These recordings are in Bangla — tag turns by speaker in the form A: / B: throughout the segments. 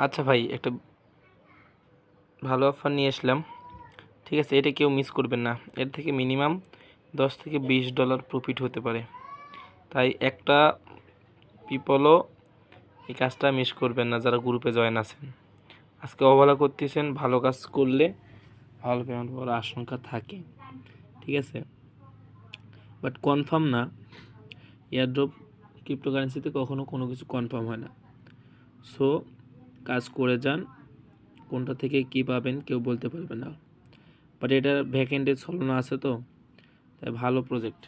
A: আচ্ছা ভাই, একটা ভালো অফার নিয়ে আসলাম, ঠিক আছে? এটা কেউ মিস করবেন না। এর থেকে মিনিমাম $10 থেকে $20 প্রফিট হতে পারে। তাই একটা পিপলও এই কাজটা মিস করবেন না যারা গ্রুপে জয়েন আছেন। আজকে অবহেলা করতেছেন, ভালো কাজ করলে ভালো পেমেন্ট পাওয়ার আশঙ্কা থাকে, ঠিক আছে? বাট কনফার্ম না, এয়ারড্রপ ক্রিপ্টোকারেন্সিতে কখনো কোনো কিছু কনফার্ম হয় না। সো কাজ করে যান, কোনটা থেকে কী পাবেন কেউ বলতে পারবে না। বাট এটার ভ্যাকেন্টের ছলনা আছে, তো তাই ভালো প্রজেক্ট,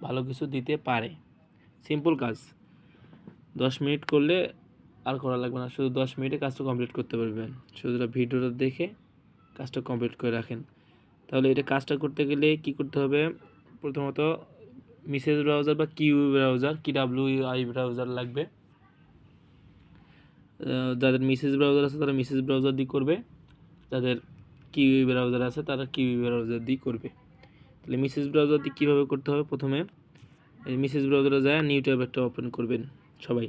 A: ভালো কিছু দিতে পারে। সিম্পল কাজ, 10 মিনিট করলে আর করা লাগবে না, শুধু 10 মিনিটে কাজটা কমপ্লিট করতে পারবেন। শুধু ভিডিওটা দেখে কাজটা কমপ্লিট করে রাখেন। তাহলে এটা কাজটা করতে গেলে কি করতে হবে? প্রথমত মিসেস ব্রাউজার বা কিডাব্লিউআই ব্রাউজার লাগবে। যাদের মিসেস ব্রাউজার আছে তারা মিসেস ব্রাউজার দিয়ে করবে, যাদের কিউই ব্রাউজার আছে তারা কিউই ব্রাউজার দিয়ে করবে। তাহলে মিসেস ব্রাউজার দিয়ে কীভাবে করতে হবে? প্রথমে মিসেস ব্রাউজারে যায় নিউ ট্যাব একটা ওপেন করবেন সবাই।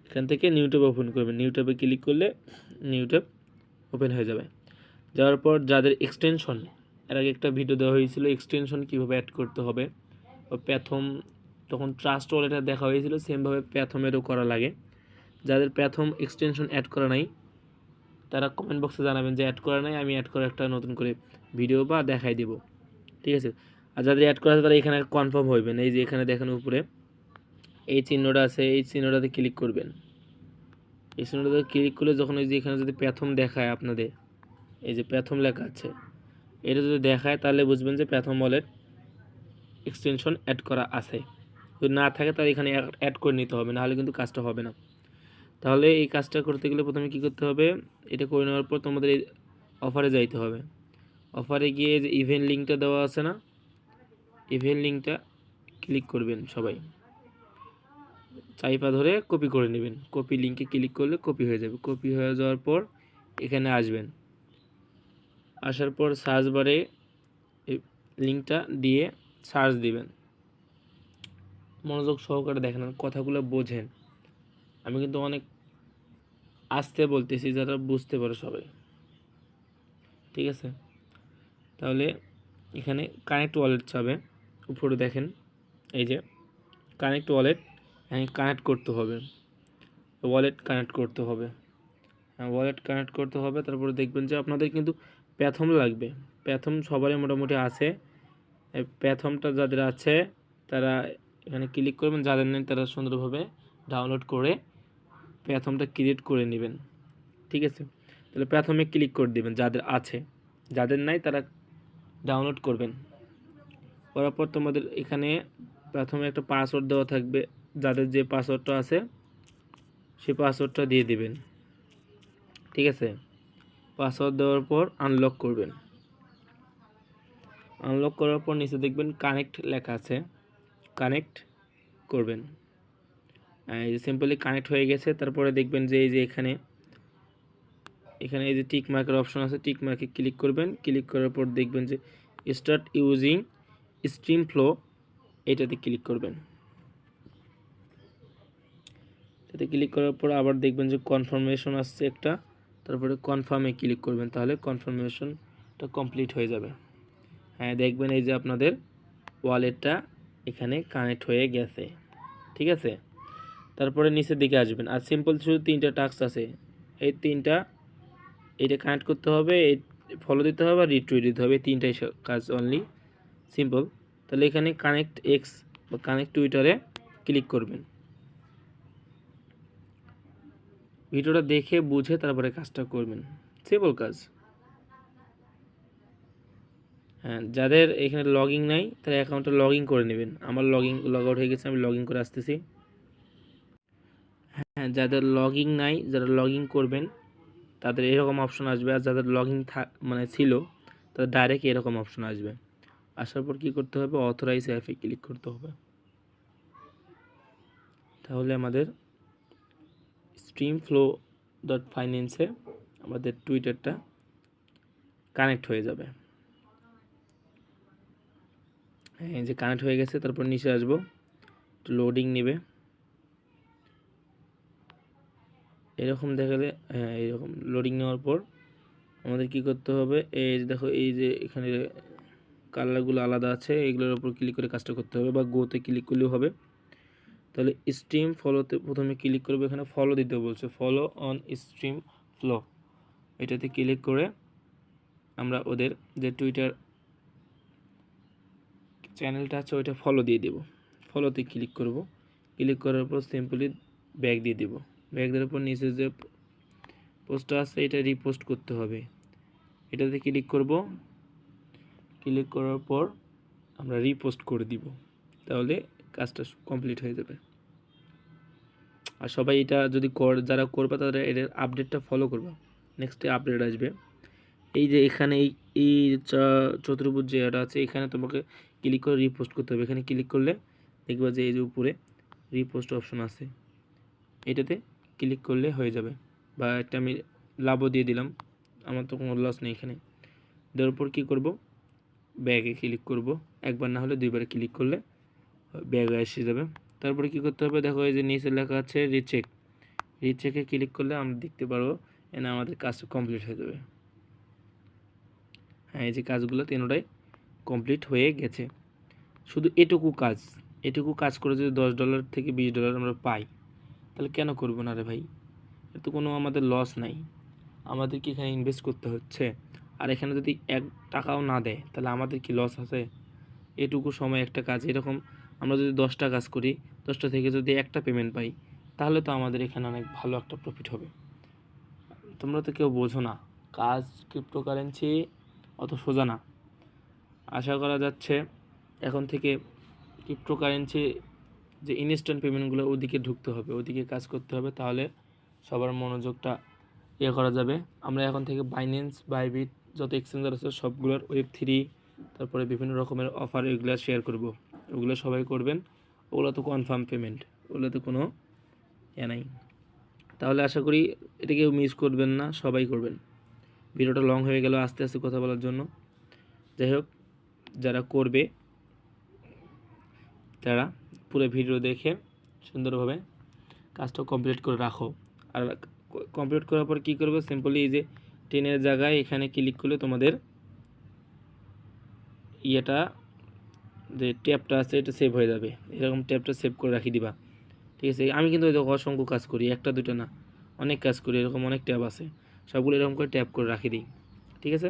A: এখান থেকে নিউ ট্যাব ওপেন করবেন, নিউ ট্যাবে ক্লিক করলে নিউ ট্যাব ওপেন হয়ে যাবে। যাওয়ার পর যাদের এক্সটেনশন, এর আগে একটা ভিডিও দেওয়া হয়েছিল এক্সটেনশন কীভাবে অ্যাড করতে হবে, বা প্যাথম, তখন ট্রাস্ট ওয়ালেটে দেখা হয়েছিল, সেমভাবে প্যাথমেরও করা লাগে। যাদের প্যাথম এক্সটেনশন অ্যাড করা নাই তারা কমেন্ট বক্সে জানাবেন যে অ্যাড করা নাই, আমি অ্যাড করা একটা নতুন করে ভিডিও বা দেখাই দেব, ঠিক আছে? আর যাদের অ্যাড করা আছে তারা এখানে কনফার্ম হইবেন। এই যে এখানে দেখেন উপরে এই চিহ্নটা আছে, এই চিহ্নটাতে ক্লিক করবেন। এই চিহ্নটাতে ক্লিক করলে যখন ওই যে এখানে যদি প্যাথম দেখায় আপনাদের, এই যে প্যাথম লেখা আছে, এটা যদি দেখায় তাহলে বুঝবেন যে প্যাথম ওয়ালেট এক্সটেনশন অ্যাড করা আছে। যদি না থাকে তাহলে এখানে অ্যাড করে নিতে হবে, নাহলে কিন্তু কাজটা হবে না। তাহলে এই কাজটা করতে গেলে প্রথমে কী করতে হবে? এটা করে নেওয়ার পর তোমাদের এই অফারে যাইতে হবে। অফারে গিয়ে যে ইভেন্ট লিঙ্কটা দেওয়া আছে না, ইভেন্ট লিঙ্কটা ক্লিক করবেন সবাই, চাইপা ধরে কপি করে নেবেন। কপি লিঙ্কে ক্লিক করলে কপি হয়ে যাবে। কপি হয়ে যাওয়ার পর এখানে আসবেন, আসার পর সার্চ বারে এই লিঙ্কটা দিয়ে সার্চ দিবেন। মনোযোগ সহকারে দেখেন, কথাগুলো বোঝেন। আমি কিন্তু অনেক আস্তে বলতেছি যারা বুঝতে পারে সবাই, ঠিক আছে? তাহলে এখানে কানেক্ট ওয়ালেট চাবে, উপরে দেখেন এই যে কানেক্ট ওয়ালেট, কানেক্ট করতে হবে, ওয়ালেট কানেক্ট করতে হবে। ওয়ালেট কানেক্ট করতে হবে। তারপরে দেখবেন যে আপনাদের কিন্তু প্যাথম লাগবে। প্যাথম সবারই মোটামুটি আছে। এই প্যাথমটা যাদের আছে তারা এখানে ক্লিক করবেন, যাদের নেই তারা সুন্দরভাবে ডাউনলোড করে প্যাথমটা ক্রিয়েট করে নেবেন, ঠিক আছে? তাহলে প্যাথমে ক্লিক করে দেবেন যাদের আছে, যাদের নাই তারা ডাউনলোড করবেন। করার পর তোমাদের এখানে প্রথমে একটা পাসওয়ার্ড দেওয়া থাকবে, যাদের যে পাসওয়ার্ডটা আছে সেই পাসওয়ার্ডটা দিয়ে দিবেন, ঠিক আছে? পাসওয়ার্ড দেওয়ার পর আনলক করবেন। আনলক করার পর নিচে দেখবেন কানেক্ট লেখা আছে, কানেক্ট করবেন। এই যে সিম্পলি কানেক্ট হয়ে গেছে। তারপরে দেখবেন যে এই যে এখানে এই যে টিক মার্কের অপশন আছে, টিক মার্কে ক্লিক করবেন। ক্লিক করার পর দেখবেন যে স্টার্ট ইউজিং স্ট্রিম ফ্লো, এটাতে ক্লিক করবেন। এটাতে ক্লিক করার পর আবার দেখবেন যে কনফার্মেশন আসছে একটা, তারপরে কনফার্মে ক্লিক করবেন, তাহলে কনফার্মেশনটা কমপ্লিট হয়ে যাবে। হ্যাঁ, দেখবেন এই যে আপনাদের ওয়ালেটটা এখানে কানেক্ট হয়ে গেছে, ঠিক আছে? তারপরে নিচের দিকে আসবেন, আর সিম্পল শুধু 3টা টাস্ক আছে, এই 3টা, এটা কানেক্ট করতে হবে, এই ফলো দিতে হবে আর রিটুইট দিতে হবে, 3টাই কাজ অনলি, সিম্পল। তাহলে এখানে কানেক্ট এক্স বা কানেক্ট টুইটারে ক্লিক করবেন। ভিডিওটা দেখে বুঝে তারপরে কাজটা করবেন, সিম্পল কাজ। হ্যাঁ, যাদের এখানে লগইন নাই তারা অ্যাকাউন্টটা লগইন করে নেবেন। আমার লগ আউট হয়ে গেছে, আমি লগইন করে আসতেছি। হ্যাঁ, যাদের লগইন নাই, যারা লগইন করবেন তাদের এরকম অপশন আসবে, আর যাদের লগইন মানে ছিল তাদের ডাইরেক্ট এরকম অপশন আসবে। আসার পর কী করতে হবে? অথরাইজ অ্যাপে ক্লিক করতে হবে। তাহলে আমাদের streamflow.finance-এ আমাদের টুইটারটা কানেক্ট হয়ে যাবে। হ্যাঁ, এই যে কানেক্ট হয়ে গেছে। তারপর নিচে আসবো, একটু লোডিং নেবে। এরকম দেখালে, হ্যাঁ এরকম লোডিং নেওয়ার পর আমাদের কি করতে হবে, এই যে দেখো এই যে এখানে কালারগুলো আলাদা আছে, এগুলোর উপর ক্লিক করে কাজটা করতে হবে, বা গোতে ক্লিক করলেও হবে। তাহলে স্ট্রিম ফলোতে প্রথমে ক্লিক করবে, এখানে ফলো দিতে বলছে, ফলো অন স্ট্রিম ফ্লো, এটাতে ক্লিক করে আমরা ওদের যে টুইটার চ্যানেলটা আছে ওইটা ফলো দিয়ে দেব। ফলোতে ক্লিক করব, ক্লিক করার পর সিম্পলি ব্যাক দিয়ে দেব। ব্যাক দেওয়ার পর নিচে যে পোস্টটা আছে এটা রিপোস্ট করতে হবে, এটাতে ক্লিক করব, ক্লিক করার পর আমরা রিপোস্ট করে দিব, তাহলে কাজটা কমপ্লিট হয়ে যাবে। আর সবাই এটা যদি যারা করবে তারা এটার আপডেটটা ফলো করবে, নেক্সটে আপডেট আসবে। এই যে এখানে এই চতুর্ভুজ যে এটা আছে এখানে তোমাকে ক্লিক করে রিপোস্ট করতে হবে। এখানে ক্লিক করলে দেখবা যে এই যে উপরে রিপোস্ট অপশন আছে, এটাতে ক্লিক করলে হয়ে যাবে। বা একটা আমি লাভও দিয়ে দিলাম, আমার তো কোনো লস নেই এখানে। দেওয়ার পর কী করব, ব্যাগে ক্লিক করব, একবার না হলে দুইবার ক্লিক করলে ব্যাগে এসে যাবে। তারপরে কী করতে হবে, দেখো এই যে নিচে লেখা আছে রিচেক, রিচেকে ক্লিক করলে আমরা দেখতে পারবো এনে আমাদের কাজটা কমপ্লিট হয়ে যাবে। হ্যাঁ এই যে কাজগুলো তিনটাই কমপ্লিট হয়ে গেছে। শুধু এটুকু কাজ করে যদি $10 থেকে $20 আমরা পাই, তাহলে কেন করব না রে ভাই? এর তো কোনো আমাদের লস নাই, আমাদের কি এখানে ইনভেস্ট করতে হচ্ছে, আর এখানে যদি $1 না দেয় তাহলে আমাদের কি লস আছে? এটুকু সময় একটা কাজ, এরকম আমরা যদি 10টা কাজ করি, 10টা থেকে যদি একটা পেমেন্ট পাই, তাহলে তো আমাদের এখানে অনেক ভালো একটা প্রফিট হবে। তোমরা তো কেউ বোঝো না, কাজ ক্রিপ্টোকারেন্সি অত সোজা না। আশা করা যাচ্ছে এখন থেকে ক্রিপ্টোকারেন্সি যে ইনস্ট্যান্ট পেমেন্টগুলো ওদিকে ঢুকতে হবে, ওদিকে কাজ করতে হবে, তাহলে সবার মনোযোগটা করা যাবে। আমরা এখন থেকে বাইন্যান্স, বাইবিট যত এক্সচেঞ্জার আছে সবগুলোর Web3, তারপরে বিভিন্ন রকমের অফার এগুলো শেয়ার করব, ওগুলো সবাই করবেন। ওগুলো তো কনফার্ম পেমেন্ট, ওগুলো তো কোনো নাই। তাহলে আশা করি এটা কেউ মিস করবেন না, সবাই করবেন। ভিডিওটা লং হয়ে গেল আস্তে আস্তে কথা বলার জন্য। যাই হোক, যারা করবে তারা পুরো ভিডিও দেখে সুন্দরভাবে কাজটা কমপ্লিট করে রাখো। আর কমপ্লিট করার পর কী করবে, সিম্পলি এই যে 10-এর জায়গায় এখানে ক্লিক করলে তোমাদের ইয়েটা যে ট্যাবটা আছে এটা সেভ হয়ে যাবে। এরকম ট্যাবটা সেভ করে রাখি দিবা, ঠিক আছে? আমি কিন্তু অসংখ্য কাজ করি, একটা দুটো না, অনেক কাজ করি, এরকম অনেক ট্যাব আছে, সবগুলো এরকম করে ট্যাব করে রাখি দিই, ঠিক আছে?